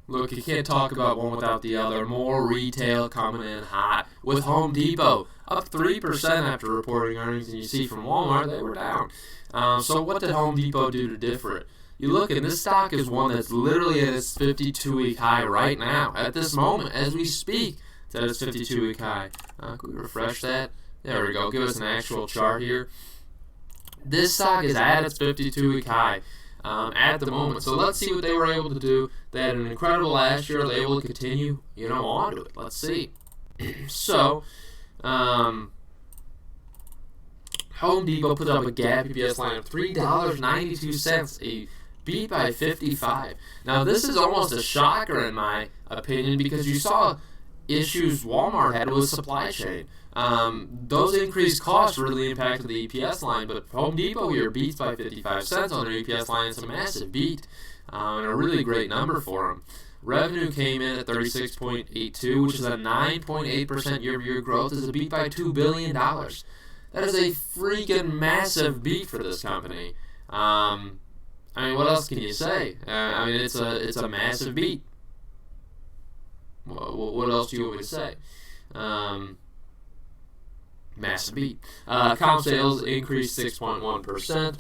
Look, you can't talk about one without the other. More retail coming in hot with Home Depot up 3% after reporting earnings, and you see from Walmart they were down. So what did Home Depot do to differ it? You look, and this stock is one that's literally at its 52-week high right now, at this moment, as we speak. It's at its 52-week high. Can we refresh that? There we go. Give us an actual chart here. This stock is at its 52-week high at the moment. So let's see what they were able to do. They had an incredible last year. Are they able to continue, on to it? Let's see. So, Home Depot put up a GAAP EPS line of $3.92, a beat by 55. Now, this is almost a shocker in my opinion because you saw issues Walmart had with supply chain. Those increased costs really impacted the EPS line, but Home Depot here beats by 55 cents on their EPS line. It's a massive beat and a really great number for them. Revenue came in at $36.82, which is a 9.8% year-over-year growth. It's a beat by $2 billion. That is a freaking massive beat for this company. What else can you say? It's a massive beat. What else do you want me to say? Massive beat. Comp sales increased 6.1%.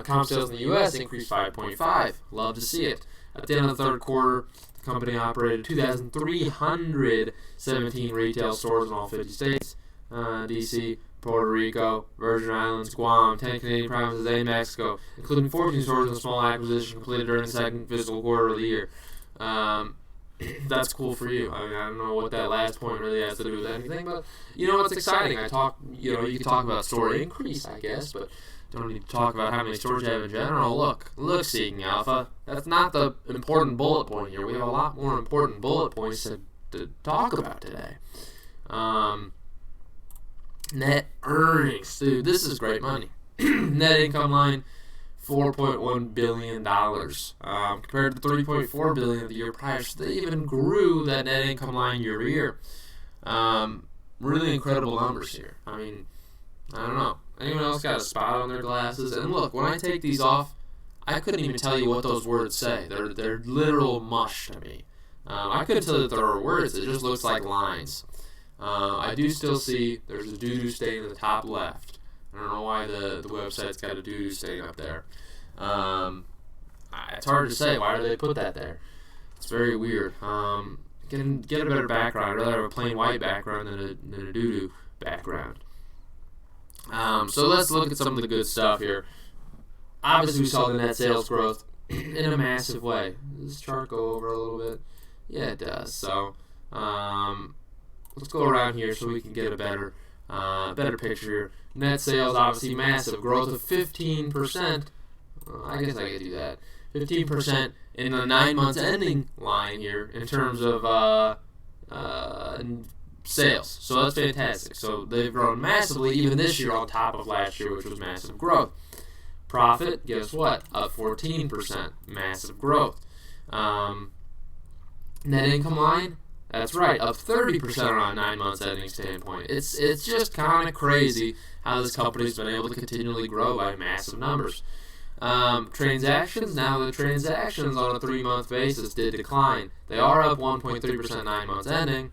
Comp sales in the U.S. increased 5.5%. Love to see it. At the end of the third quarter, the company operated 2,317 retail stores in all 50 states. D.C., Puerto Rico, Virgin Islands, Guam, 10 Canadian provinces, and Mexico, including 14 stores in a small acquisition completed during the second fiscal quarter of the year. That's cool for you. I don't know what that last point really has to do with anything, but it's exciting. You can talk about store increase, I guess, but don't need to talk about how many stores you have in general. Look, Seeking Alpha. That's not the important bullet point here. We have a lot more important bullet points to talk about today. Net earnings, dude. This is great money. Net income line, $4.1 billion compared to $3.4 billion the year prior. So they even grew that net income line year over year. Really incredible numbers here. I don't know. Anyone else got a spot on their glasses? And look, when I take these off, I couldn't even tell you what those words say. They're literal mush to me. I couldn't tell you that there are words. It just looks like lines. I do still see there's a doo-doo stain in the top left. I don't know why the website's got a doo-doo stain up there. It's hard to say. Why do they put that there? It's very weird. Get a better background. I'd rather have a plain white background than a doo-doo background. So let's look at some of the good stuff here. Obviously, we saw the net sales growth in a massive way. Does this chart go over a little bit? Yeah, it does. So let's go around here so we can get a better picture here. Net sales, obviously massive growth of 15%. I guess I could do that. 15% in the 9 months ending line here in terms of sales. So that's fantastic. So they've grown massively even this year on top of last year, which was massive growth. Profit, guess what? Up 14%. Massive growth. Net income line, that's right, up 30% on a 9 months ending standpoint. It's just kind of crazy how this company's been able to continually grow by massive numbers. Transactions, now the transactions on a 3-month basis did decline. They are up 1.3% 9 months ending,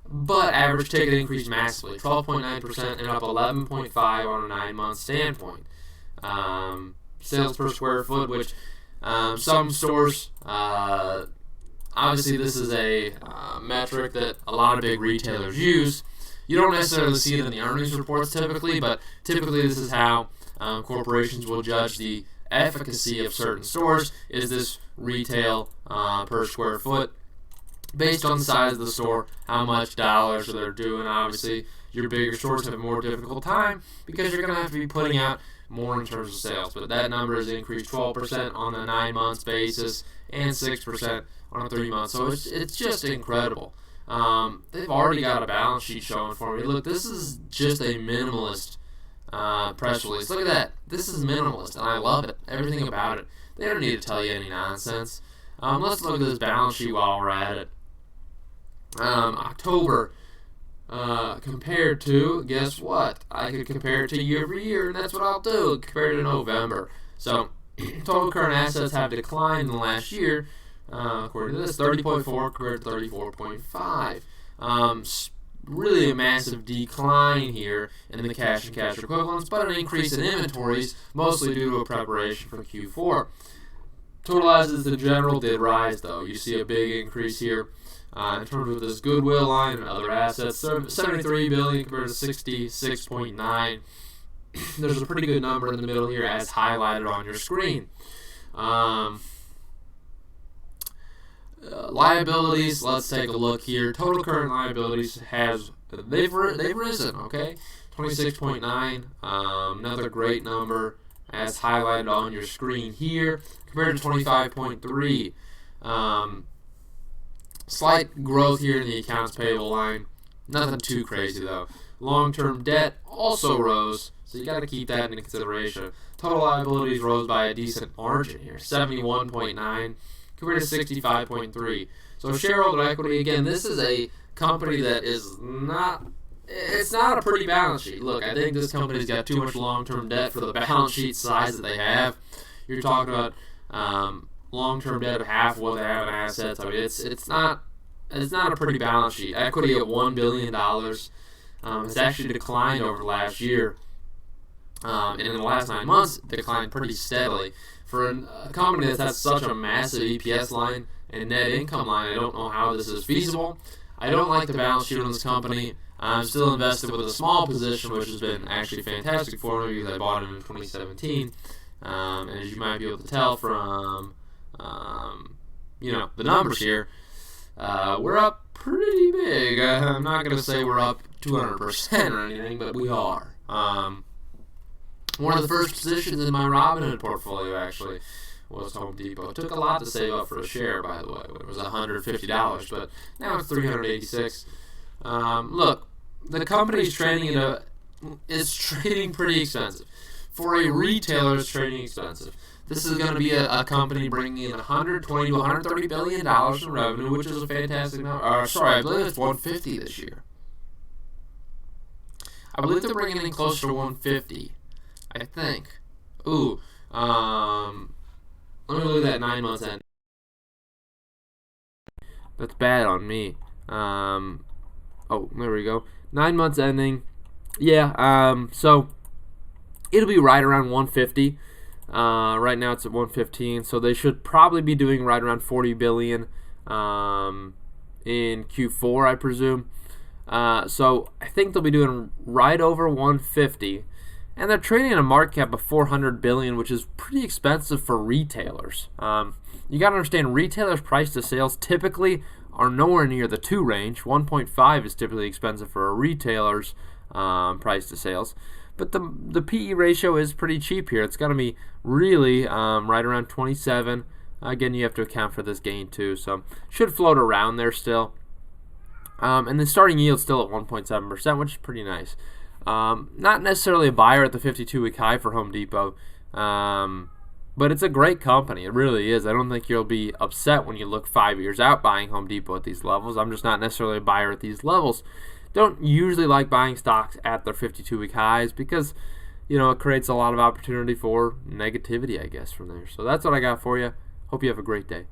but average ticket increased massively, 12.9% and up 11.5% on a 9-month standpoint. Sales per square foot, which some stores, obviously this is a metric that a lot of big retailers use. You don't necessarily see it in the earnings reports typically, but typically this is how corporations will judge the efficacy of certain stores. Is this retail per square foot? Based on the size of the store, how much dollars they're doing. Obviously, your bigger stores have a more difficult time because you're going to have to be putting out more in terms of sales. But that number has increased 12% on a 9 months basis and 6% on a 3 months. So it's just incredible. They've already got a balance sheet showing for me. Look, this is just a minimalist press release. Look at that. This is minimalist, and I love it. Everything about it. They don't need to tell you any nonsense. Let's look at this balance sheet while we're at it. October compared to, guess what? I could compare it to year over year, and that's what I'll do. Compare it to November. So total current assets have declined in the last year. according to this, 30.4 compared to 34.5. Really a massive decline here in the cash and cash equivalents, but an increase in inventories, mostly due to a preparation for Q4. Total assets in general did rise, though. You see a big increase here in terms of this goodwill line and other assets. 73 billion compared to 66.9. There's a pretty good number in the middle here, as highlighted on your screen. Liabilities, let's take a look here. Total current liabilities they've risen, okay? 26.9, another great number as highlighted on your screen here, compared to 25.3. Slight growth here in the accounts payable line. Nothing too crazy though. Long-term debt also rose, so you got to keep that into consideration. Total liabilities rose by a decent margin here, 71.9 compared to 65.3. So shareholder equity, again, this is a company that is not, it's not a pretty balance sheet. Look, I think this company's got too much long-term debt for the balance sheet size that they have. You're talking about long-term debt of half what they have in assets. I mean, it's not a pretty balance sheet. Equity at $1 billion has actually declined over the last year. And in the last 9 months, it declined pretty steadily. For a company that's had such a massive EPS line and net income line, I don't know how this is feasible. I don't like the balance sheet on this company. I'm still invested with a small position, which has been actually fantastic for me because I bought it in 2017. And as you might be able to tell from the numbers here, we're up pretty big. I'm not going to say we're up 200% or anything, but we are. One of the first positions in my Robinhood portfolio actually was Home Depot. It took a lot to save up for a share, by the way. It was $150, but now it's $386. Look, the company's trading it's trading pretty expensive. For a retailer, it's trading expensive. This is going to be a company bringing in $120 to $130 billion in revenue, which is a fantastic number. I believe it's $150 this year. I believe they're bringing in closer to $150. I think. Ooh. Let me look at that 9 months end. That's bad on me. Oh, there we go. 9 months ending. Yeah. So it'll be right around 150. Right now it's at 115. So they should probably be doing right around 40 billion in Q4, I presume. So I think they'll be doing right over 150. And they're trading at a market cap of $400 billion, which is pretty expensive for retailers. You got to understand, retailers' price to sales typically are nowhere near the 2 range. 1.5 is typically expensive for a retailer's price to sales. But the PE ratio is pretty cheap here. It's going to be really right around 27. Again, you have to account for this gain too, so should float around there still. And the starting yield still at 1.7%, which is pretty nice. Not necessarily a buyer at the 52-week high for Home Depot, but it's a great company. It really is. I don't think you'll be upset when you look 5 years out buying Home Depot at these levels. I'm just not necessarily a buyer at these levels. Don't usually like buying stocks at their 52-week highs because, it creates a lot of opportunity for negativity, I guess, from there. So that's what I got for you. Hope you have a great day.